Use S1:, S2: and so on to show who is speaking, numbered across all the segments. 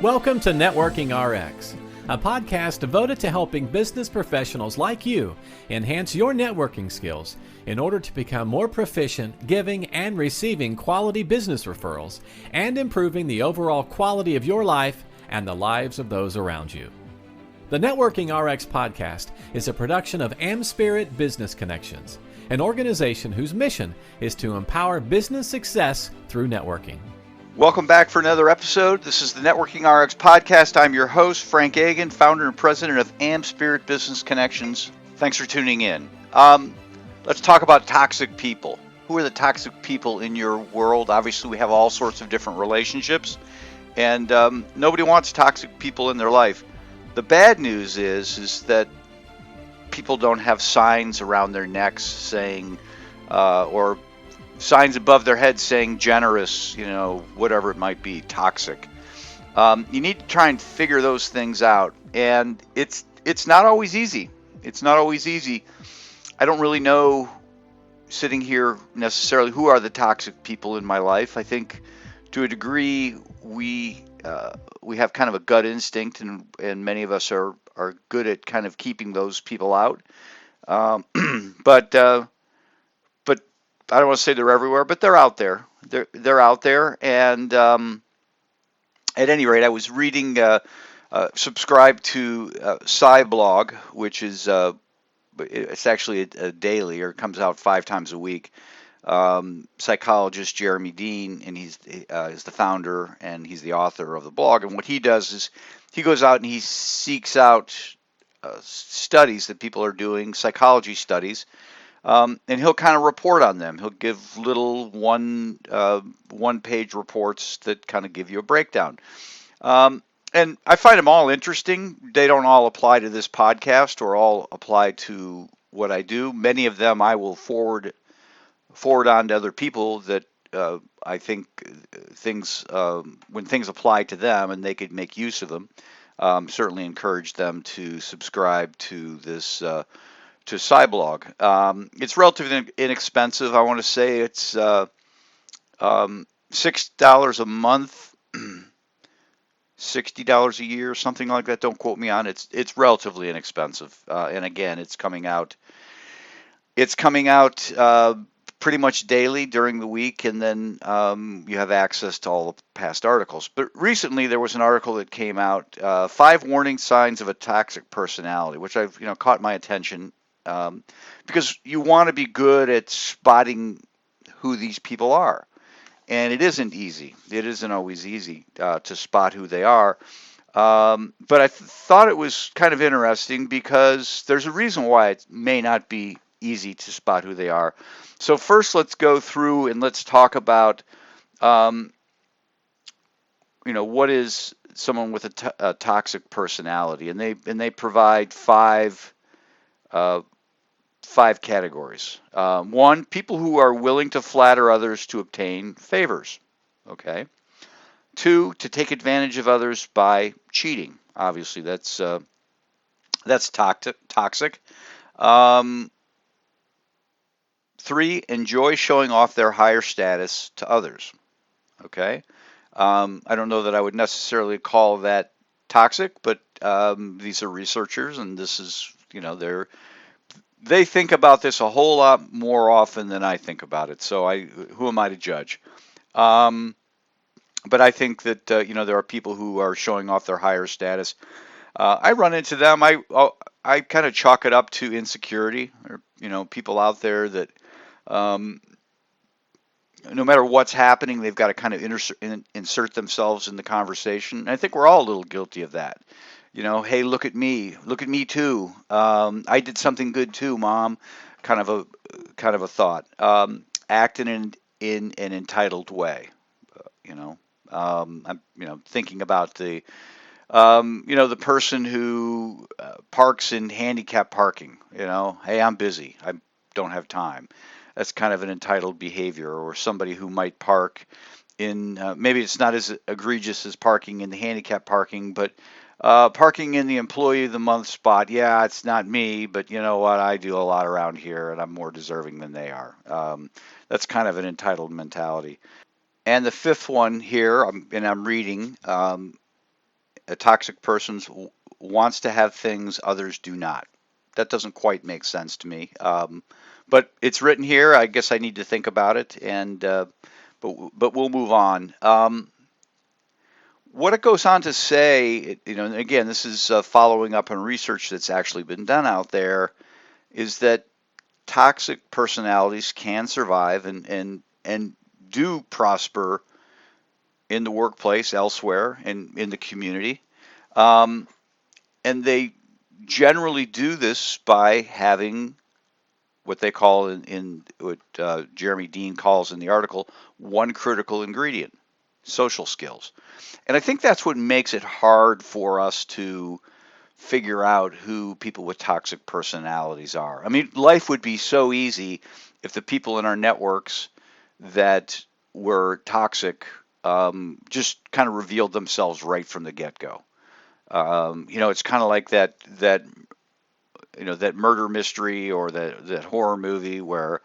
S1: Welcome to Networking RX, a podcast devoted to helping business professionals like you enhance your networking skills in order to become more proficient giving and receiving quality business referrals and improving the overall quality of your life and the lives of those around you. The Networking RX podcast is a production of AmSpirit Business Connections, an organization whose mission is to empower business success through networking.
S2: Welcome back for another episode. This is the Networking RX podcast. I'm your host, Frank Agan, founder and president of AmSpirit Business Connections. Thanks for tuning in. Let's talk about toxic people. Who are the toxic people in your world? Obviously, we have all sorts of different relationships, and nobody wants toxic people in their life. The bad news is that people don't have signs around their necks saying, or signs above their heads saying generous, whatever it might be, toxic. You need to try and figure those things out, and it's not always easy. It's not always easy. I don't really know, sitting here, necessarily who are the toxic people in my life. I think to a degree we have kind of a gut instinct, and many of us are good at kind of keeping those people out. But I don't want to say they're everywhere, but they're out there. They're out there, and at any rate, I was reading, subscribed to Blog, which is it's actually a daily, or it comes out 5 times a week. Psychologist Jeremy Dean, and he's the founder and he's the author of the blog. And what he does is he goes out and he seeks out studies that people are doing, psychology studies. And he'll kind of report on them. He'll give little one-page reports that kind of give you a breakdown. And I find them all interesting. They don't all apply to this podcast or all apply to what I do. Many of them I will forward on to other people that I think when things apply to them and they could make use of them, certainly encourage them to subscribe to this to Cyblog. It's relatively inexpensive. I want to say it's $6 a month, $60 a year, something like that. Don't quote me on it. It's relatively inexpensive. And again, it's coming out pretty much daily during the week, and then you have access to all the past articles. But recently there was an article that came out, 5 warning signs of a toxic personality, which I've caught my attention. Because you want to be good at spotting who these people are. And it isn't easy. It isn't always easy to spot who they are. But I thought it was kind of interesting because there's a reason why it may not be easy to spot who they are. So first, let's go through and let's talk about, what is someone with a toxic personality. And they provide 5 categories. 1, people who are willing to flatter others to obtain favors. Okay. 2, to take advantage of others by cheating. Obviously, that's toxic. 3, enjoy showing off their higher status to others. Okay. I don't know that I would necessarily call that toxic, but these are researchers, and this is, they think about this a whole lot more often than I think about it. So who am I to judge? But I think that there are people who are showing off their higher status. I run into them. I kind of chalk it up to insecurity, or people out there that no matter what's happening, they've got to kind of insert themselves in the conversation. And I think we're all a little guilty of that. Hey, look at me too. I did something good too, Mom. Kind of a thought. Act in an entitled way. I'm thinking about the person who parks in handicap parking. Hey, I'm busy. I don't have time. That's kind of an entitled behavior. Or somebody who might park in maybe it's not as egregious as parking in the handicap parking, but parking in the employee of the month spot. Yeah, it's not me, but you know what? I do a lot around here, and I'm more deserving than they are. That's kind of an entitled mentality. And the 5th one here, I'm reading, a toxic person wants to have things others do not. That doesn't quite make sense to me. But it's written here. I guess I need to think about it, and but we'll move on. What it goes on to say, and again, this is following up on research that's actually been done out there, is that toxic personalities can survive and do prosper in the workplace, elsewhere, and in the community. Um, and they generally do this by having what they call in what Jeremy Dean calls in the article, one critical ingredient: social skills. And I think that's what makes it hard for us to figure out who people with toxic personalities are. I mean, life would be so easy if the people in our networks that were toxic just kind of revealed themselves right from the get-go. It's kind of like that murder mystery or that horror movie where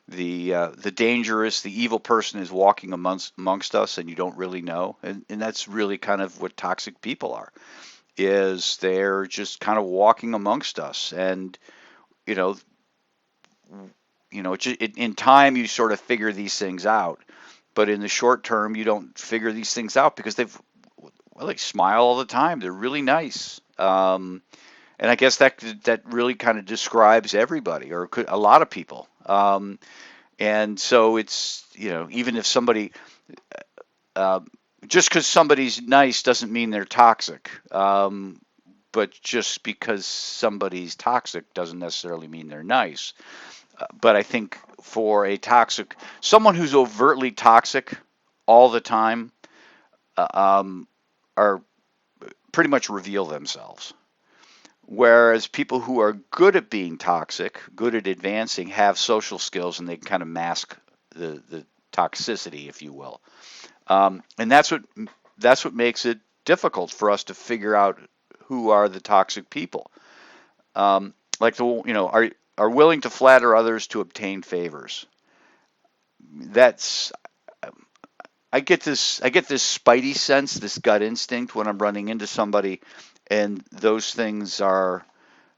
S2: the dangerous, the evil person is walking amongst us and you don't really know. And that's really kind of what toxic people are, is they're just kind of walking amongst us. And, you know, in time you sort of figure these things out. But in the short term, you don't figure these things out because they smile all the time. They're really nice. And I guess that really kind of describes everybody, or a lot of people. And so it's, even if somebody, just because somebody's nice doesn't mean they're toxic. But just because somebody's toxic doesn't necessarily mean they're nice. But I think for someone who's overtly toxic all the time, are pretty much reveal themselves. Whereas people who are good at being toxic, good at advancing, have social skills and they can kind of mask the toxicity, if you will. And that's what makes it difficult for us to figure out who are the toxic people. Are willing to flatter others to obtain favors. I get this spidey sense, this gut instinct when I'm running into somebody, and those things are,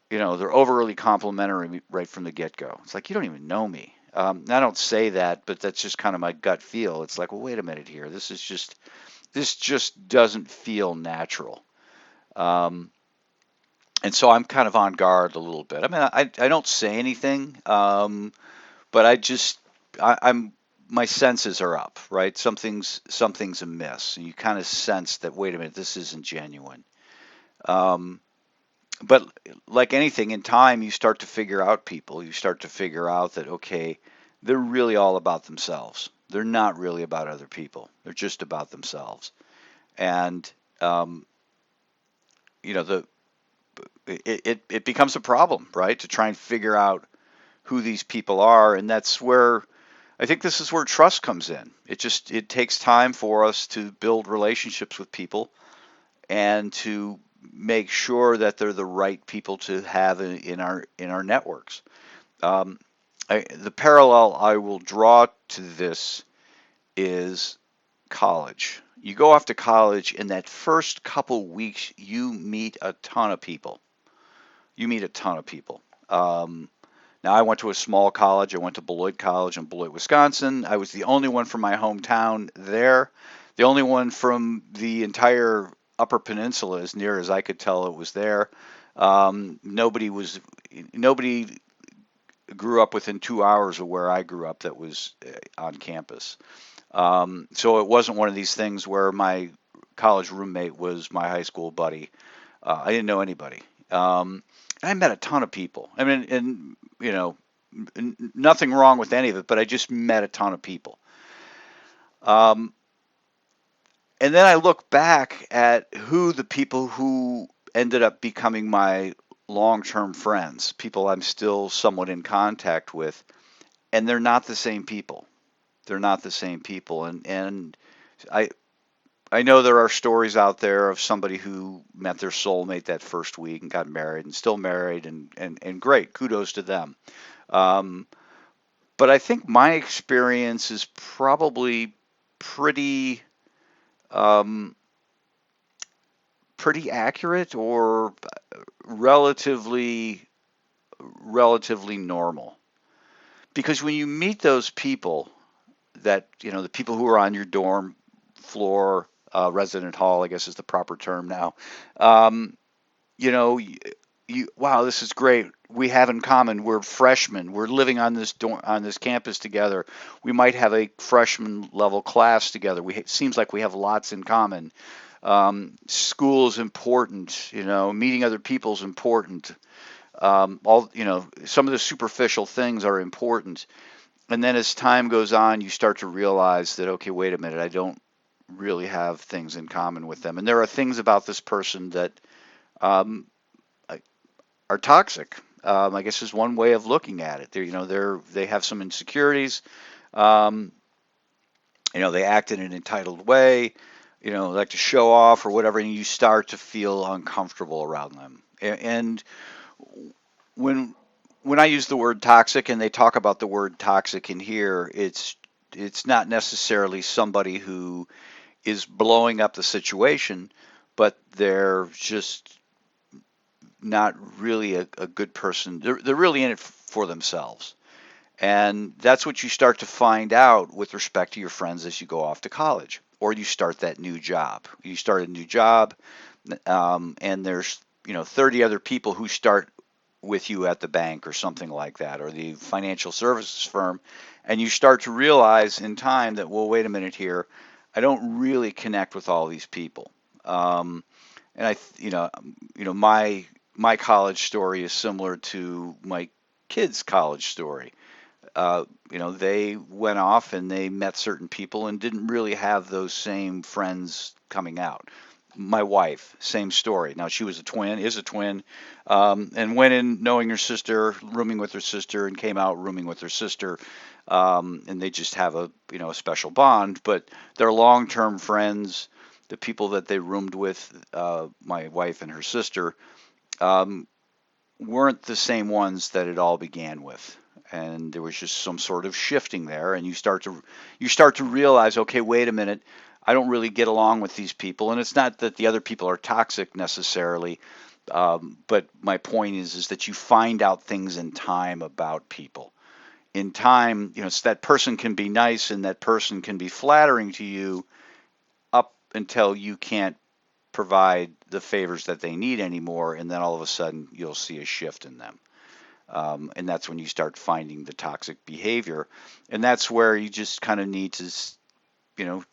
S2: they're overly complimentary right from the get-go. It's like, you don't even know me. I don't say that, but that's just kind of my gut feel. It's like, well, wait a minute here. This just doesn't feel natural. And so I'm kind of on guard a little bit. I mean, I don't say anything, but I'm my senses are up, right? Something's amiss. And you kind of sense that, wait a minute, this isn't genuine. But like anything in time, you start to figure out people. You start to figure out that, okay, they're really all about themselves. They're not really about other people. They're just about themselves. And, it becomes a problem, right? To try and figure out who these people are. And that's where, I think this is where trust comes in. It takes time for us to build relationships with people and to make sure that they're the right people to have in our networks. The parallel I will draw to this is college. You go off to college, in that first couple weeks, you meet a ton of people. Now, I went to a small college. I went to Beloit College in Beloit, Wisconsin. I was the only one from my hometown there. The only one from the entire Upper Peninsula, as near as I could tell, it was there. Nobody grew up within 2 hours of where I grew up that was on campus. So it wasn't one of these things where my college roommate was my high school buddy. I didn't know anybody. I met a ton of people. I mean, and nothing wrong with any of it, but I just met a ton of people. And then I look back at who the people who ended up becoming my long-term friends, people I'm still somewhat in contact with, and they're not the same people. They're not the same people. And I know there are stories out there of somebody who met their soulmate that first week and got married and still married, and great, kudos to them. But I think my experience is probably pretty pretty accurate or relatively normal. Because when you meet those people that, the people who are on your dorm floor, resident hall, I guess is the proper term now, um, wow, this is great. We have in common, we're freshmen. We're living on this campus together. We might have a freshman level class together. It seems like we have lots in common. School is important, meeting other people is important. Some of the superficial things are important. And then as time goes on, you start to realize that, okay, wait a minute, I don't really have things in common with them. And there are things about this person that um, are toxic. I guess is one way of looking at it. They have some insecurities. Um, they act in an entitled way. Like to show off or whatever, and you start to feel uncomfortable around them. And when I use the word toxic, and they talk about the word toxic in here, it's not necessarily somebody who is blowing up the situation, but they're just not really a good person. They're really in it for themselves. And that's what you start to find out with respect to your friends as you go off to college or you start that new job. You start a new job, and there's 30 other people who start with you at the bank or something like that, or the financial services firm, and you start to realize in time that, well, wait a minute here, I don't really connect with all these people. And my college story is similar to my kids' college story. They went off and they met certain people and didn't really have those same friends coming out. My wife, same story. Now she was is a twin, and went in knowing her sister, rooming with her sister, and came out rooming with her sister, and they just have a special bond. But they're long-term friends. The people that they roomed with, my wife and her sister, um, weren't the same ones that it all began with. And there was just some sort of shifting there, and you start to realize, okay, wait a minute, I don't really get along with these people, and it's not that the other people are toxic necessarily, but my point is that you find out things in time about people. In time, so that person can be nice and that person can be flattering to you up until you can't provide the favors that they need anymore, and then all of a sudden you'll see a shift in them. And that's when you start finding the toxic behavior, and that's where you just kind of need to,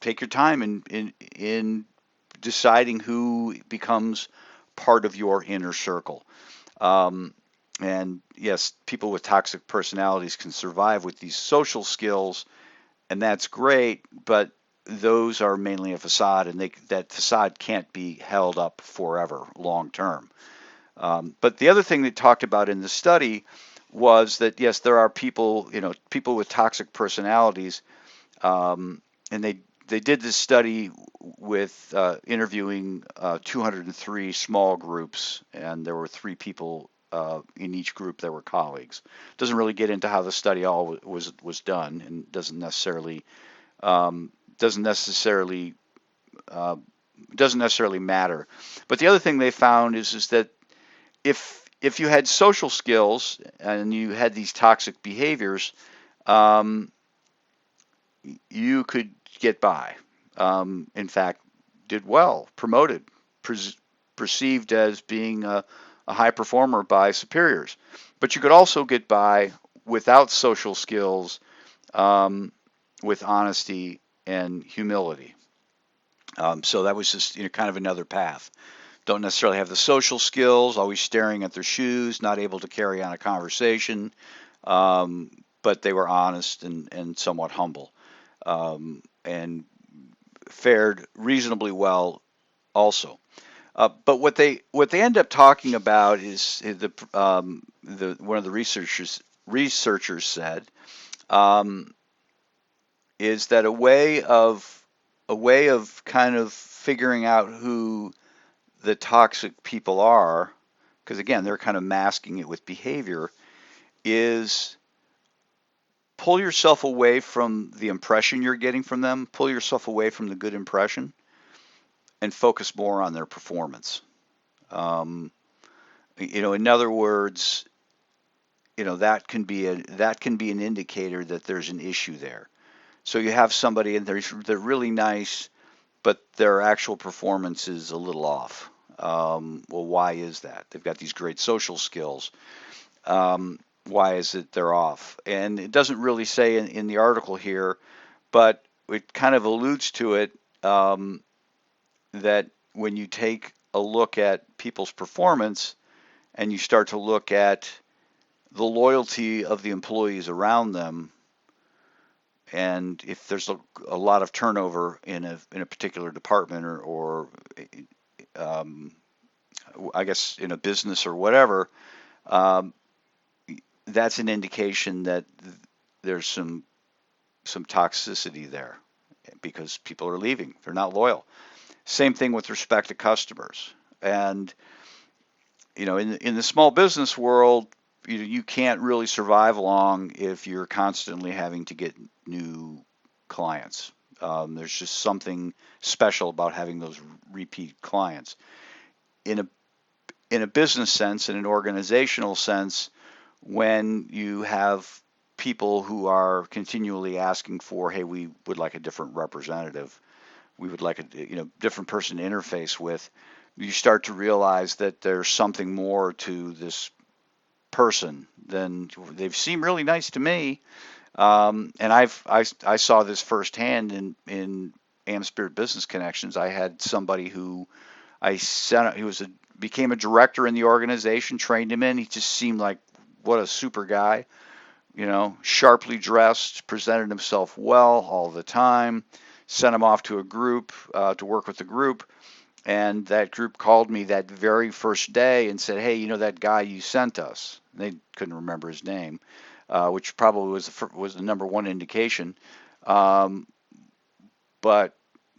S2: take your time in deciding who becomes part of your inner circle. And yes, people with toxic personalities can survive with these social skills, and that's great, but those are mainly a facade, and that facade can't be held up forever, long term. But the other thing they talked about in the study was that yes, there are people with toxic personalities, and they did this study with interviewing 203 small groups, and there were 3 people in each group that were colleagues. Doesn't really get into how the study all was done, and um, doesn't necessarily matter. But the other thing they found is that if you had social skills and you had these toxic behaviors, um, you could get by. In fact, did well, promoted, perceived as being a high performer by superiors. But you could also get by without social skills, with honesty and humility. So that was just kind of another path. Don't necessarily have the social skills, always staring at their shoes, not able to carry on a conversation, but they were honest and somewhat humble, and fared reasonably well also. But what they end up talking about is the one of the researchers said, um, is that a way of kind of figuring out who the toxic people are, because again, they're kind of masking it with behavior, is pull yourself away from the impression you're getting from them, pull yourself away from the good impression, and focus more on their performance. In other words, that can be an indicator that there's an issue there. So you have somebody and they're really nice, but their actual performance is a little off. Well, why is that? They've got these great social skills. Why is it they're off? And it doesn't really say in the article here, but it kind of alludes to it, that when you take a look at people's performance and you start to look at the loyalty of the employees around them, and if there's a lot of turnover in a particular department or I guess in a business or whatever, that's an indication that there's some toxicity there because people are leaving. They're not loyal. Same thing with respect to customers. And in the small business world, you can't really survive long if you're constantly having to get new clients. There's just something special about having those repeat clients. In a business sense, in an organizational sense, when you have people who are continually asking for, hey, we would like a different representative, we would like a different person to interface with, you start to realize that there's something more to this person than they've seemed really nice to me. And I saw this firsthand in AmSpirit Business Connections. I had somebody who became a director in the organization, trained him in. He just seemed like what a super guy, sharply dressed, presented himself well all the time. Sent him off to a group to work with the group. And that group called me that very first day and said, hey, that guy you sent us. And they couldn't remember his name, which probably was the number one indication. But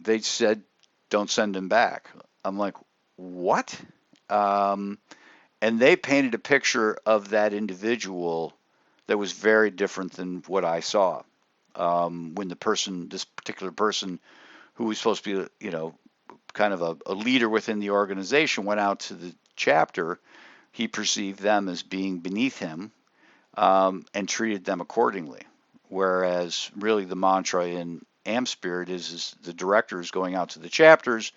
S2: they said, don't send him back. I'm like, what? And they painted a picture of that individual that was very different than what I saw. When this particular person who was supposed to be, kind of a leader within the organization went out to the chapter, he perceived them as being beneath him, and treated them accordingly. Whereas really the mantra in AmSpirit is the directors going out to the chapters,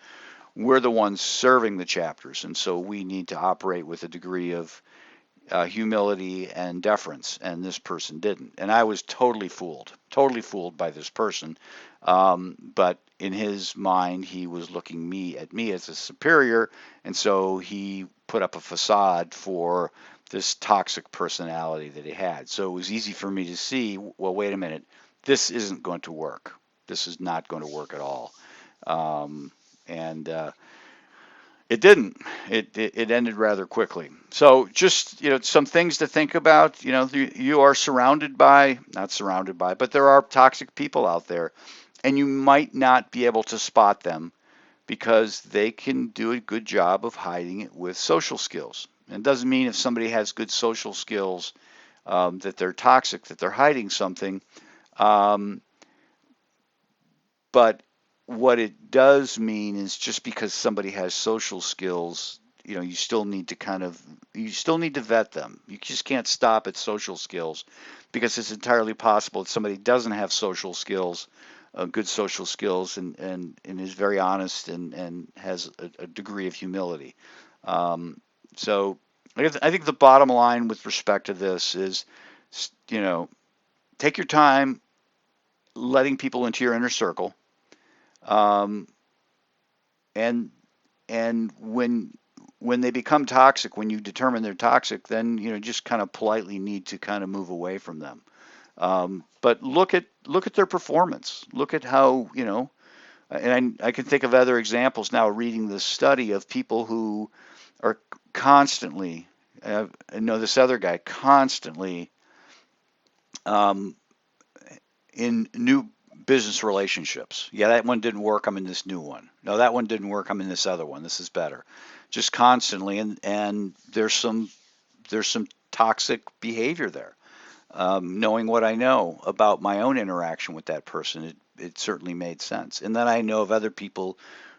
S2: we're the ones serving the chapters. And so we need to operate with a degree of humility and deference, and this person didn't. And I was totally fooled by this person. But in his mind, he was looking at me as a superior, and so he put up a facade for this toxic personality that he had. So it was easy for me to see, well, wait a minute, this isn't going to work. This is not going to work at all. And it didn't. It ended rather quickly. So just, some things to think about. You are not surrounded by, but there are toxic people out there, and you might not be able to spot them because they can do a good job of hiding it with social skills. And it doesn't mean if somebody has good social skills that they're toxic, that they're hiding something. But what it does mean is just because somebody has social skills, you still need to vet them. You just can't stop at social skills, because it's entirely possible that somebody doesn't have social skills, good social skills, and is very honest and has a degree of humility. So I think the bottom line with respect to this is, take your time letting people into your inner circle. And when they become toxic, when you determine they're toxic, then just kind of politely need to kind of move away from them. But look at their performance. Look at how and I can think of other examples now reading this study of people who are constantly. I know this other guy constantly in new business relationships. Yeah, that one didn't work. I'm in this new one. No, that one didn't work. I'm in this other one. This is better. Just constantly, and there's some toxic behavior there. Knowing what I know about my own interaction with that person, it certainly made sense. And then I know of other people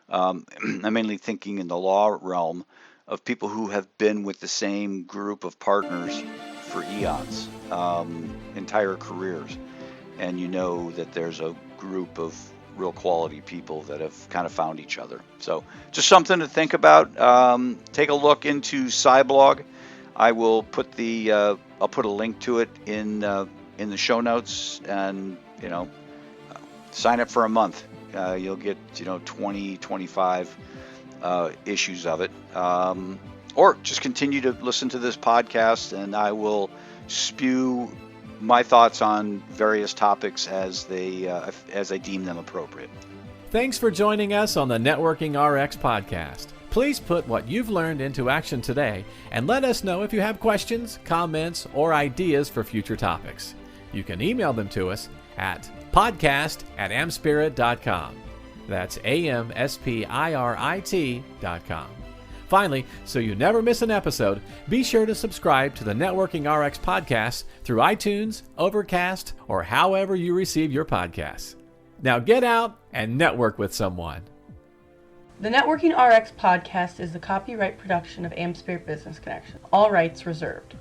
S2: I'm mainly thinking in the law realm of people who have been with the same group of partners for eons, entire careers. And you know that there's a group of real quality people that have kind of found each other. So just something to think about. Take a look into Cyblog. I will put I'll put a link to it in the show notes, and sign up for a month. You'll get 20, 25 issues of it, or just continue to listen to this podcast, and I will spew my thoughts on various topics as I deem them appropriate.
S1: Thanks for joining us on the Networking RX podcast. Please put what you've learned into action today and let us know if you have questions, comments, or ideas for future topics. You can email them to us at podcast@amspirit.com. That's AmSpirit.com. Finally, so you never miss an episode, be sure to subscribe to the Networking RX podcast through iTunes, Overcast, or however you receive your podcasts. Now get out and network with someone.
S3: The Networking RX podcast is the copyright production of AmSpirit Business Connection. All rights reserved.